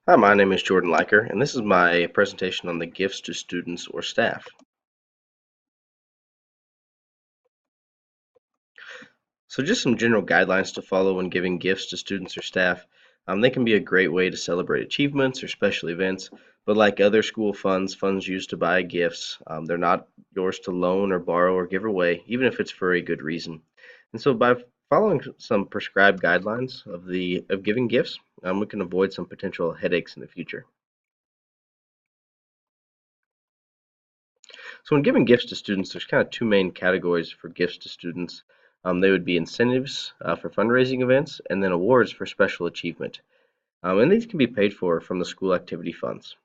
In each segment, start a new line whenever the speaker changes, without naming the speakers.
Hi, my name is Jordan Liker, and this is my presentation on the gifts to students or staff. So just some general guidelines to follow when giving gifts to students or staff. They can be a great way to celebrate achievements or special events, but like other school funds, funds used to buy gifts, they're not yours to loan or borrow or give away, even if it's for a good reason. And so by following some prescribed guidelines of giving gifts, we can avoid some potential headaches in the future. So when giving gifts to students, there's kind of two main categories for gifts to students. They would be incentives for fundraising events and then awards for special achievement. And these can be paid for from the school activity funds.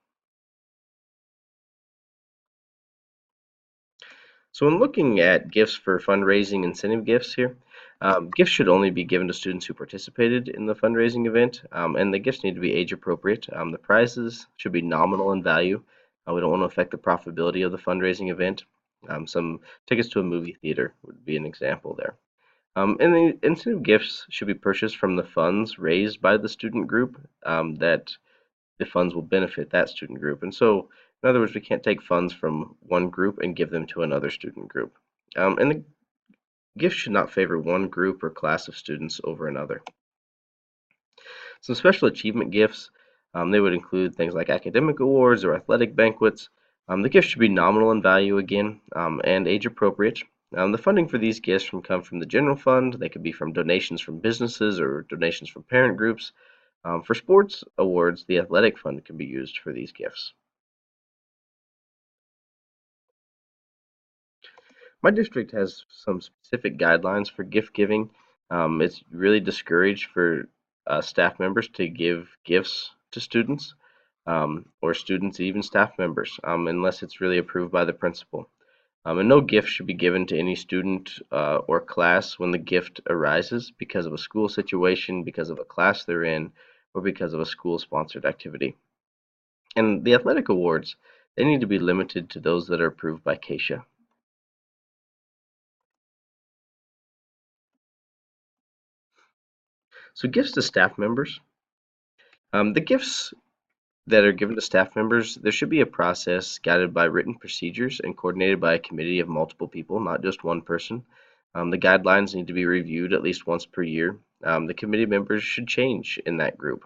So when looking at gifts for fundraising incentive gifts here, gifts should only be given to students who participated in the fundraising event, and the gifts need to be age appropriate. The prizes should be nominal in value. We don't want to affect the profitability of the fundraising event. Some tickets to a movie theater would be an example there. And the incentive gifts should be purchased from the funds raised by the student group that the funds will benefit that student group. And so, in other words, we can't take funds from one group and give them to another student group. And the gift should not favor one group or class of students over another. Some special achievement gifts, they would include things like academic awards or athletic banquets. The gift should be nominal in value again and age appropriate. The funding for these gifts can come from the general fund. They could be from donations from businesses or donations from parent groups. For sports awards, the athletic fund can be used for these gifts. My district has some specific guidelines for gift giving. It's really discouraged for staff members to give gifts to students or students, even staff members, unless it's really approved by the principal. And no gift should be given to any student or class when the gift arises because of a school situation, because of a class they're in, or because of a school-sponsored activity. And the athletic awards, they need to be limited to those that are approved by CASHA. So gifts to staff members. The gifts that are given to staff members, there should be a process guided by written procedures and coordinated by a committee of multiple people, not just one person. The guidelines need to be reviewed at least once per year. The committee members should change in that group.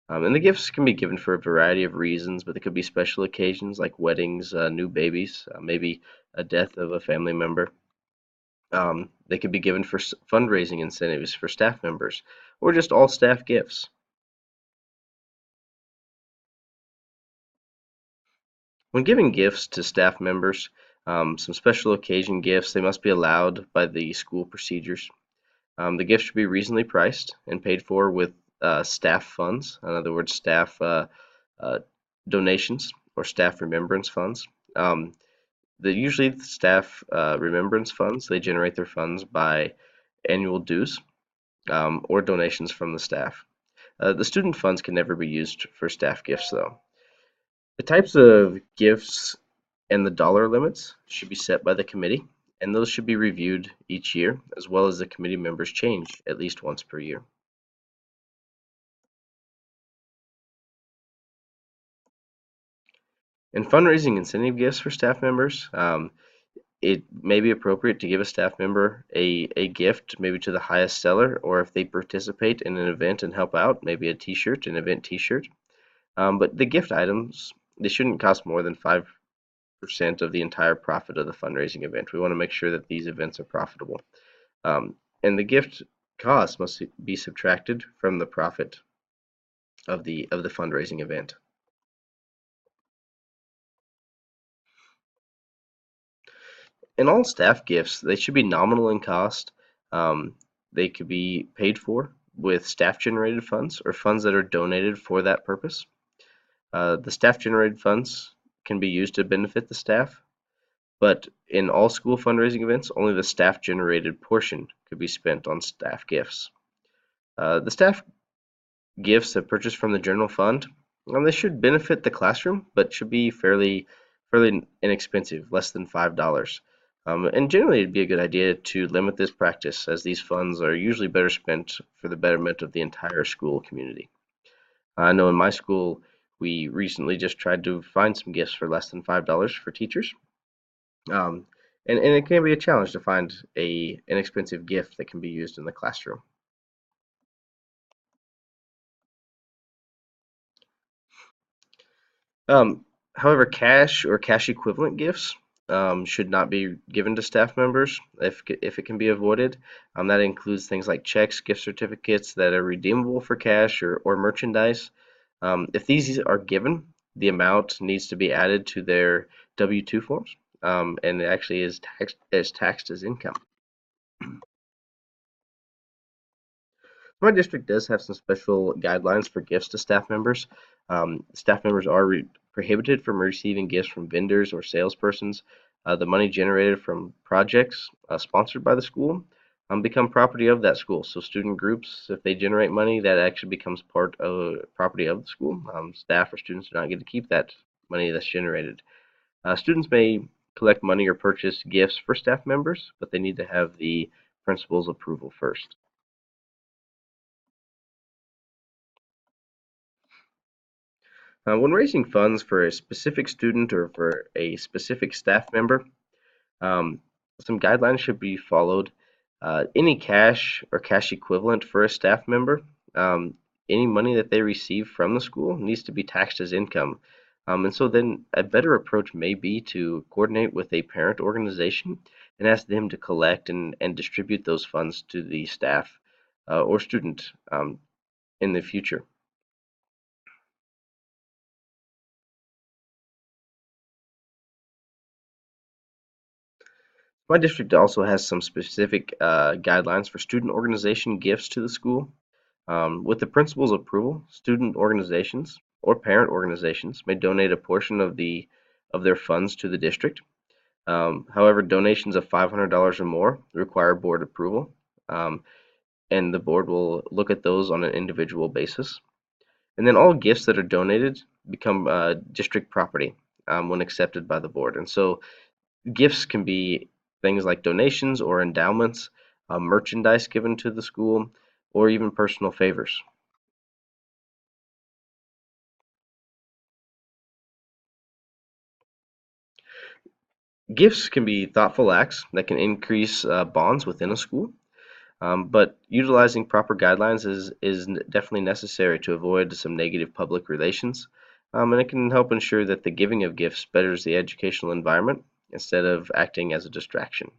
And the gifts can be given for a variety of reasons, but they could be special occasions like weddings, new babies, maybe a death of a family member. They could be given for fundraising incentives for staff members, or just all staff gifts. When giving gifts to staff members, some special occasion gifts, they must be allowed by the school procedures. The gift should be reasonably priced and paid for with staff funds, in other words, staff uh, donations or staff remembrance funds. Usually the staff remembrance funds, they generate their funds by annual dues or donations from the staff. The student funds can never be used for staff gifts, though. The types of gifts and the dollar limits should be set by the committee, and those should be reviewed each year, as well as the committee members change at least once per year. In fundraising incentive gifts for staff members, it may be appropriate to give a staff member a gift, maybe to the highest seller, or if they participate in an event and help out, maybe a t-shirt, an event t-shirt. But the gift items, they shouldn't cost more than 5% of the entire profit of the fundraising event. We want to make sure that these events are profitable. And the gift cost must be subtracted from the profit of the fundraising event. In all staff gifts, they should be nominal in cost. Um, they could be paid for with staff generated funds or funds that are donated for that purpose. The staff generated funds can be used to benefit the staff, but in all school fundraising events, only the staff generated portion could be spent on staff gifts. The staff gifts that purchased from the general fund, they should benefit the classroom, but should be fairly inexpensive, less than $5. And generally, it'd be a good idea to limit this practice, as these funds are usually better spent for the betterment of the entire school community. I know in my school, we recently just tried to find some gifts for less than $5 for teachers. Um, and it can be a challenge to find a inexpensive gift that can be used in the classroom. Um, However, cash or cash equivalent gifts should not be given to staff members if it can be avoided. That includes things like checks, gift certificates that are redeemable for cash or merchandise. If these are given, the amount needs to be added to their W-2 forms, and it actually is taxed as income. My district does have some special guidelines for gifts to staff members. Staff members are prohibited from receiving gifts from vendors or salespersons. The money generated from projects sponsored by the school become property of that school. So student groups, if they generate money, that actually becomes part of property of the school. Staff or students do not get to keep that money that's generated. Students may collect money or purchase gifts for staff members, but they need to have the principal's approval first. When raising funds for a specific student or for a specific staff member, um, some guidelines should be followed. Any cash or cash equivalent for a staff member, um, any money that they receive from the school needs to be taxed as income. And so then a better approach may be to coordinate with a parent organization and ask them to collect and distribute those funds to the staff or student in the future. My district also has some specific guidelines for student organization gifts to the school. With the principal's approval, student organizations or parent organizations may donate a portion of their funds to the district. However, donations of $500 or more require board approval, um, and the board will look at those on an individual basis. And then all gifts that are donated become district property when accepted by the board. And so gifts can be things like donations or endowments, merchandise given to the school, or even personal favors. Gifts can be thoughtful acts that can increase bonds within a school, but utilizing proper guidelines is definitely necessary to avoid some negative public relations, and it can help ensure that the giving of gifts betters the educational environment instead of acting as a distraction.